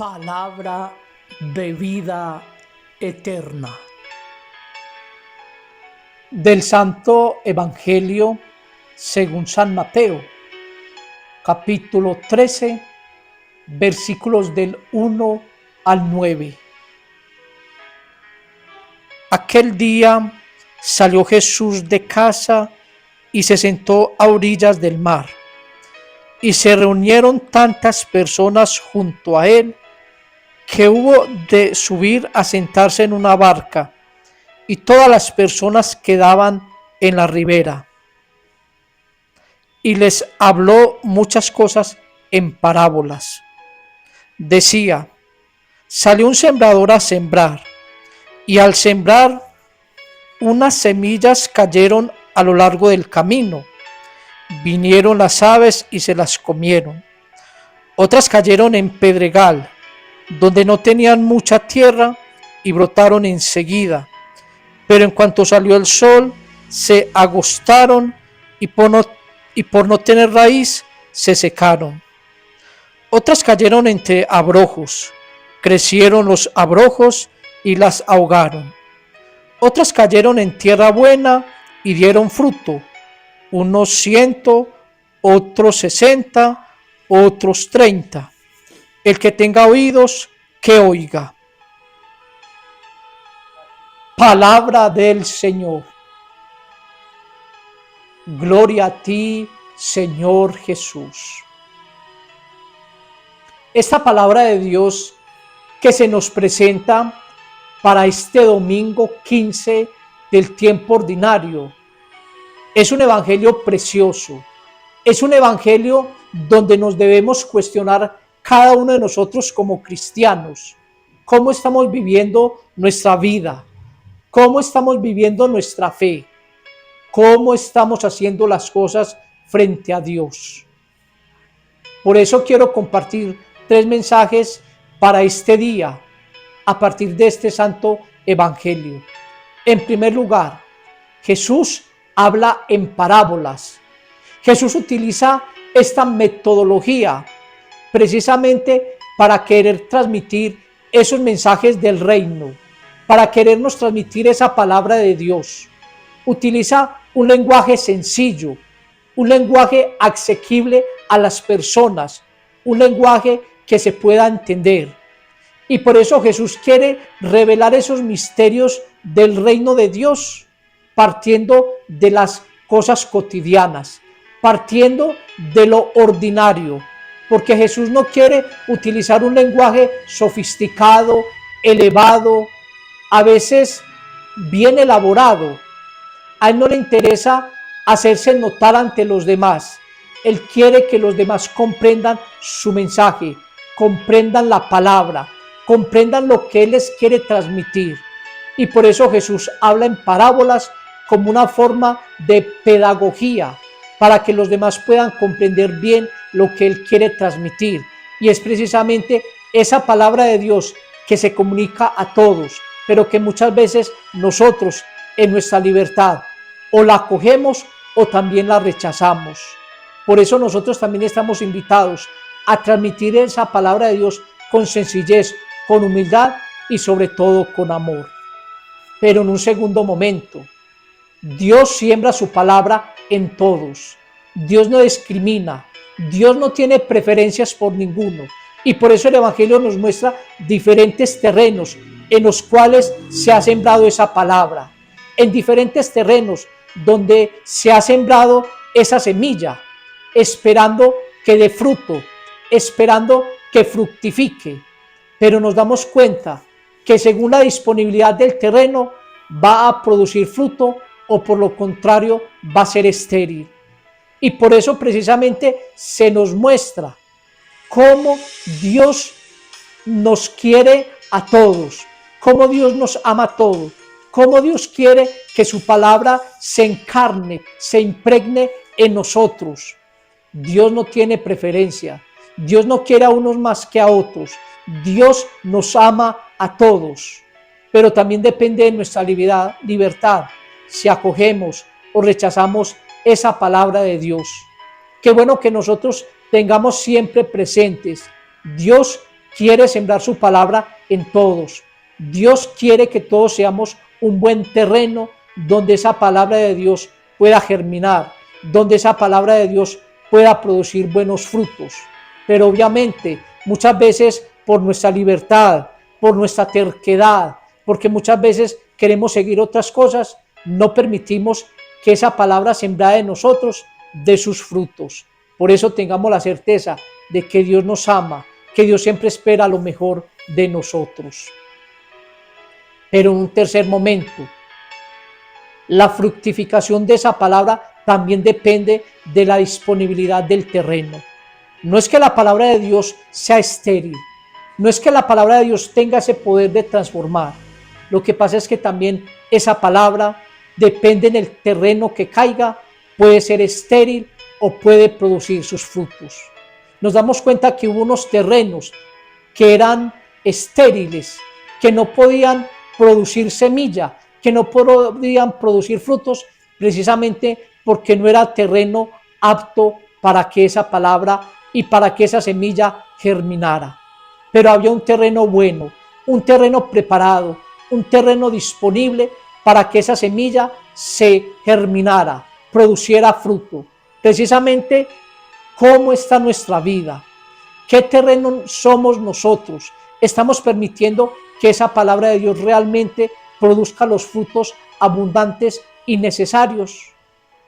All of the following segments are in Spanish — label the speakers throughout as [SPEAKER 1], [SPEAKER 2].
[SPEAKER 1] palabra de vida eterna. Del Santo Evangelio según San Mateo, capítulo 13, versículos del 1 al 9. Aquel día salió Jesús de casa y se sentó a orillas del mar. Y se reunieron tantas personas junto a él que hubo de subir a sentarse en una barca, y todas las personas quedaban en la ribera. Y les habló muchas cosas en parábolas. Decía: salió un sembrador a sembrar, y al sembrar unas semillas cayeron a lo largo del camino. Vinieron las aves y se las comieron. Otras cayeron en pedregal, donde no tenían mucha tierra, y brotaron enseguida. Pero en cuanto salió el sol, se agostaron y por no tener raíz, se secaron. Otras cayeron entre abrojos. Crecieron los abrojos y las ahogaron. Otras cayeron en tierra buena y dieron fruto, unos 100, otros 60, otros 30. El que tenga oídos, que oiga. Palabra del Señor. Gloria a ti, Señor Jesús. Esta palabra de Dios que se nos presenta para este domingo 15 del tiempo ordinario es un evangelio precioso. Es un evangelio donde nos debemos cuestionar cada uno de nosotros como cristianos. ¿Cómo estamos viviendo nuestra vida? ¿Cómo estamos viviendo nuestra fe? ¿Cómo estamos haciendo las cosas frente a Dios? Por eso quiero compartir 3 mensajes para este día a partir de este santo evangelio. En primer lugar, Jesús habla en parábolas. Jesús utiliza esta metodología precisamente para querer transmitir esos mensajes del reino, para querernos transmitir esa palabra de Dios. Utiliza un lenguaje sencillo, un lenguaje asequible a las personas, un lenguaje que se pueda entender. Y por eso Jesús quiere revelar esos misterios del reino de Dios, partiendo de las cosas cotidianas, partiendo de lo ordinario, porque Jesús no quiere utilizar un lenguaje sofisticado, elevado, a veces bien elaborado. A él no le interesa hacerse notar ante los demás. Él quiere que los demás comprendan su mensaje, comprendan la palabra, comprendan lo que él les quiere transmitir. Y por eso Jesús habla en parábolas como una forma de pedagogía, para que los demás puedan comprender bien lo que él quiere transmitir. Y es precisamente esa palabra de Dios que se comunica a todos, pero que muchas veces nosotros en nuestra libertad o la acogemos o también la rechazamos. Por eso nosotros también estamos invitados a transmitir esa palabra de Dios con sencillez, con humildad y sobre todo con amor. Pero en un segundo momento, Dios siembra su palabra en todos. Dios no discrimina, Dios no tiene preferencias por ninguno. Y por eso el Evangelio nos muestra diferentes terrenos en los cuales se ha sembrado esa palabra, en diferentes terrenos donde se ha sembrado esa semilla, esperando que dé fruto, esperando que fructifique. Pero nos damos cuenta que según la disponibilidad del terreno va a producir fruto o por lo contrario va a ser estéril. Y por eso precisamente se nos muestra cómo Dios nos quiere a todos, cómo Dios nos ama a todos, cómo Dios quiere que su palabra se encarne, se impregne en nosotros. Dios no tiene preferencia, Dios no quiere a unos más que a otros, Dios nos ama a todos, pero también depende de nuestra libertad, si acogemos o rechazamos esa palabra de Dios. Qué bueno que nosotros tengamos siempre presentes, Dios quiere sembrar su palabra en todos. Dios quiere que todos seamos un buen terreno donde esa palabra de Dios pueda germinar, donde esa palabra de Dios pueda producir buenos frutos. Pero obviamente muchas veces por nuestra libertad, por nuestra terquedad, porque muchas veces queremos seguir otras cosas, no permitimos que esa palabra sembrada en nosotros dé sus frutos. Por eso tengamos la certeza de que Dios nos ama, que Dios siempre espera lo mejor de nosotros. Pero en un tercer momento, la fructificación de esa palabra también depende de la disponibilidad del terreno. No es que la palabra de Dios sea estéril, no es que la palabra de Dios tenga ese poder de transformar. Lo que pasa es que también esa palabra depende en el terreno que caiga, puede ser estéril o puede producir sus frutos. Nos damos cuenta que hubo unos terrenos que eran estériles, que no podían producir semilla, que no podían producir frutos, precisamente porque no era terreno apto para que esa palabra y para que esa semilla germinara. Pero había un terreno bueno, un terreno preparado, un terreno disponible para que esa semilla se germinara, produciera fruto. Precisamente, ¿cómo está nuestra vida? ¿Qué terreno somos nosotros? ¿Estamos permitiendo que esa palabra de Dios realmente produzca los frutos abundantes y necesarios?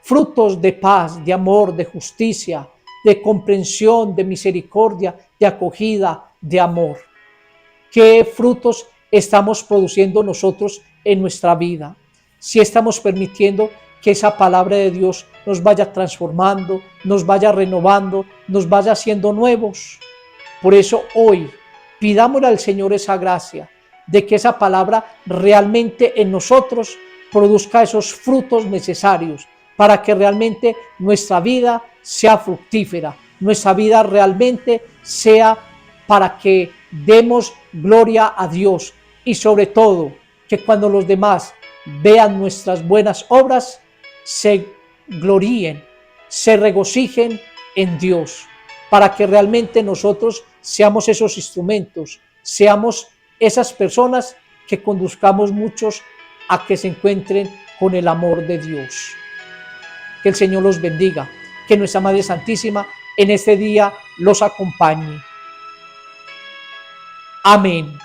[SPEAKER 1] Frutos de paz, de amor, de justicia, de comprensión, de misericordia, de acogida, de amor. ¿Qué frutos estamos produciendo nosotros en nuestra vida? Si estamos permitiendo que esa palabra de Dios nos vaya transformando, nos vaya renovando, nos vaya haciendo nuevos. Por eso hoy pidámosle al Señor esa gracia de que esa palabra realmente en nosotros produzca esos frutos necesarios para que realmente nuestra vida sea fructífera, nuestra vida realmente sea para que demos gloria a Dios y sobre todo que cuando los demás vean nuestras buenas obras se gloríen, se regocijen en Dios, para que realmente nosotros seamos esos instrumentos, seamos esas personas que conduzcamos muchos a que se encuentren con el amor de Dios. Que el Señor los bendiga, que nuestra Madre Santísima en este día los acompañe. Amén.